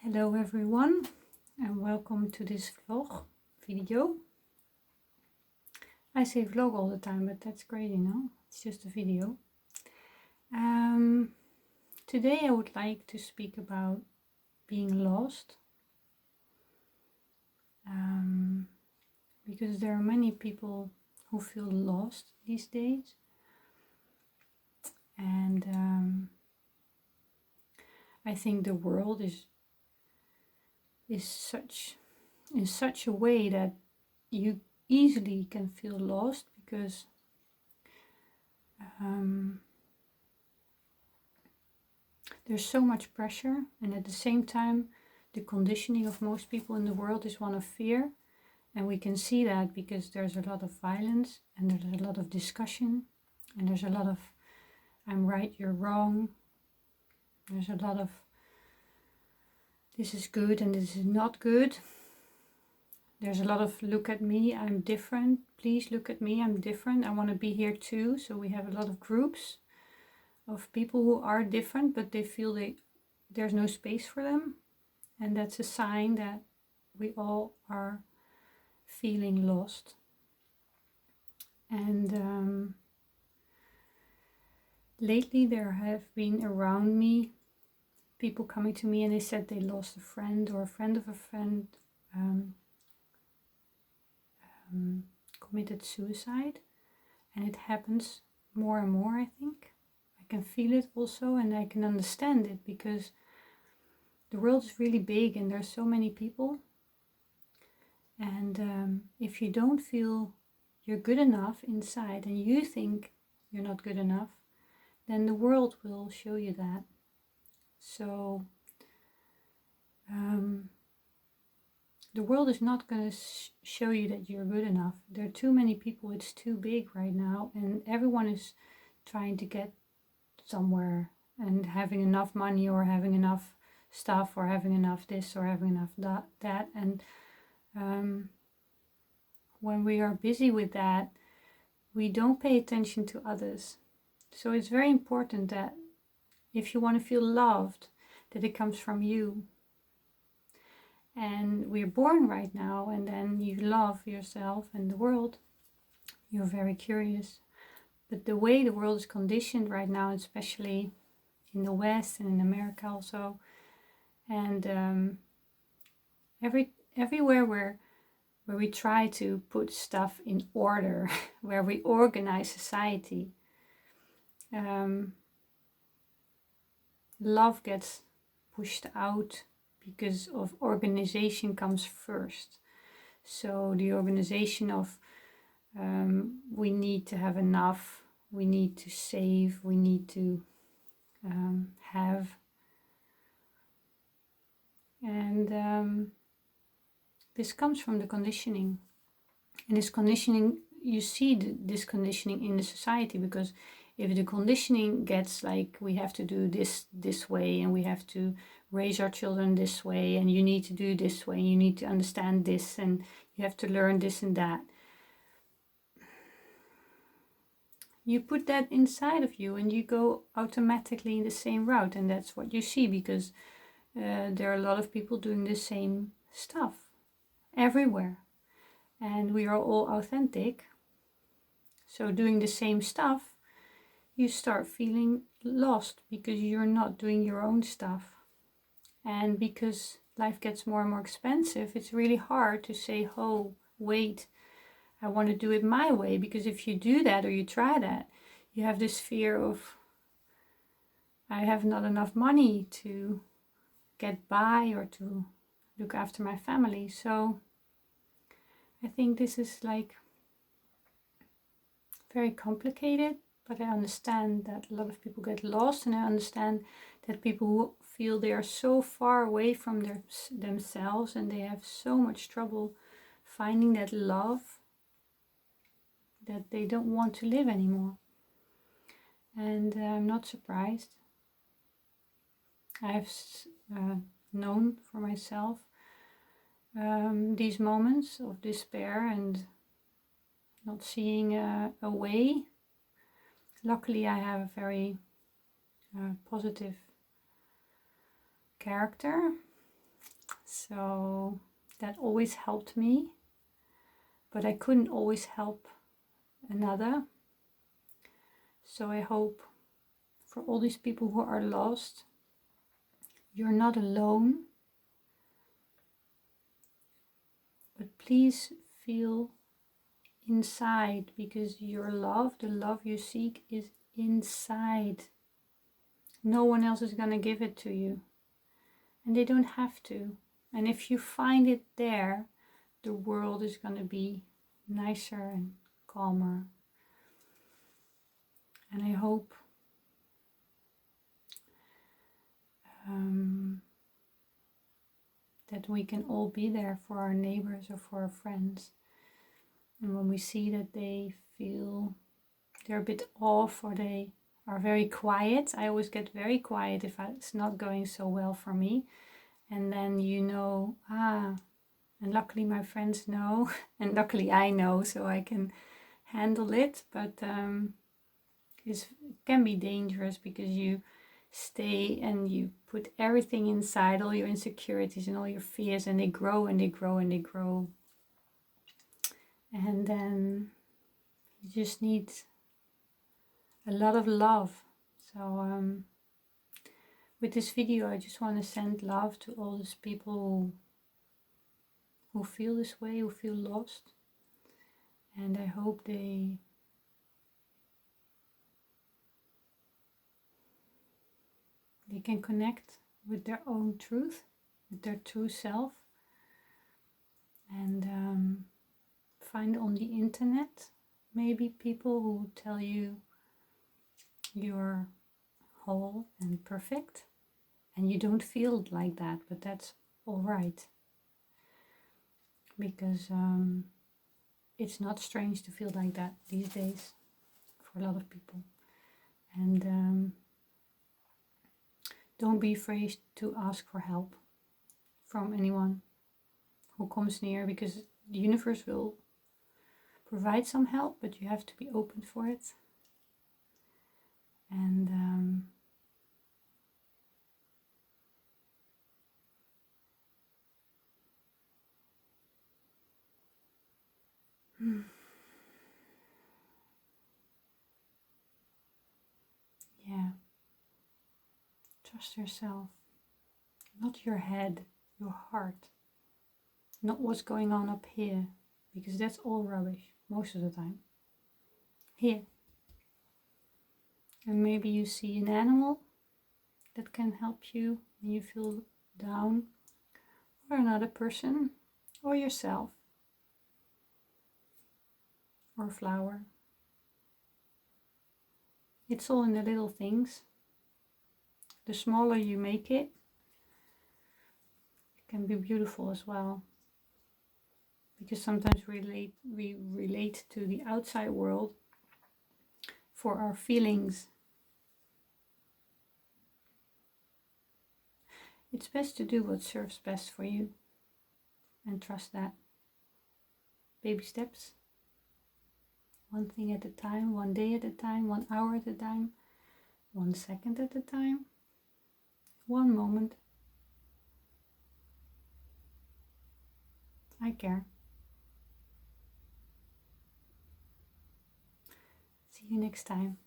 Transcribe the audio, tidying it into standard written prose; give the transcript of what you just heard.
Hello everyone and welcome to this vlog video. I say vlog all the time, but that's great, it's just a video. Today I would like to speak about being lost, because there are many people who feel lost these days, and I think the world is in such a way that you easily can feel lost because there's so much pressure, and at the same time the conditioning of most people in the world is one of fear. And we can see that because there's a lot of violence, and there's a lot of discussion, and there's a lot of I'm right, you're wrong. There's a lot of this is good and this is not good. There's a lot of look at me, I'm different. Please look at me, I'm different. I want to be here too. So we have a lot of groups of people who are different, but they feel there's no space for them. And that's a sign that we all are feeling lost. And lately there have been around me people coming to me and they said they lost a friend or a friend of a friend committed suicide, and it happens more and more. I think I can feel it also, and I can understand it because the world is really big and there's so many people, and if you don't feel you're good enough inside and you think you're not good enough, then the world will show you that. So the world is not going to show you that you're good enough. There are too many people, it's too big right now, and everyone is trying to get somewhere and having enough money or having enough stuff or having enough this or having enough that. And when we are busy with that, we don't pay attention to others. So it's very important that if you want to feel loved, that it comes from you. And we're born right now, and then you love yourself and the world. You're very curious. But the way the world is conditioned right now, especially in the West and in America also, and everywhere where we try to put stuff in order, where we organize society, love gets pushed out because of organization comes first. So the organization of we need to have enough, we need to save, we need to have. And this comes from the conditioning. And this conditioning, you see this conditioning in the society, because if the conditioning gets like we have to do this way, and we have to raise our children this way, and you need to do this way, and you need to understand this, and you have to learn this and that, you put that inside of you and you go automatically in the same route. And that's what you see, because there are a lot of people doing the same stuff everywhere, and we are all authentic. So doing the same stuff, you start feeling lost because you're not doing your own stuff. And because life gets more and more expensive, it's really hard to say, oh, wait, I want to do it my way. Because if you do that or you try that, you have this fear of, I have not enough money to get by or to look after my family. So I think this is like very complicated, but I understand that a lot of people get lost, and I understand that people who feel they are so far away from themselves and they have so much trouble finding that love that they don't want to live anymore. And I'm not surprised. I've known for myself these moments of despair and not seeing a way. Luckily, I have a very positive character, So that always helped me, but I couldn't always help another. So I hope for all these people who are lost, you're not alone, but please feel inside, because your love, the love you seek, is inside. No one else is going to give it to you, and they don't have to. And if you find it there, the world is going to be nicer and calmer. And I hope that we can all be there for our neighbors or for our friends. And when we see that they feel they're a bit off or they are very quiet, I always get very quiet if it's not going so well for me. And then and luckily my friends know, and luckily I know, so I can handle it. But it can be dangerous, because you stay and you put everything inside, all your insecurities and all your fears, and they grow and they grow and they grow. And then you just need a lot of love. So with this video, I just want to send love to all these people who feel this way, who feel lost. And I hope they can connect with their own truth, with their true self, and find on the internet maybe people who tell you you're whole and perfect and you don't feel like that, but that's all right, because it's not strange to feel like that these days for a lot of people. And don't be afraid to ask for help from anyone who comes near, because the universe will provide some help, but you have to be open for it. And yeah, trust yourself, not your head, your heart, not what's going on up here, because that's all rubbish most of the time. Here. And maybe you see an animal that can help you when you feel down, or another person, or yourself, or a flower. It's all in the little things. The smaller you make it, it can be beautiful as well. Because sometimes we relate to the outside world for our feelings. It's best to do what serves best for you, and trust that. Baby steps. One thing at a time, one day at a time, 1 hour at a time, 1 second at a time, 1 moment. I care. See you next time.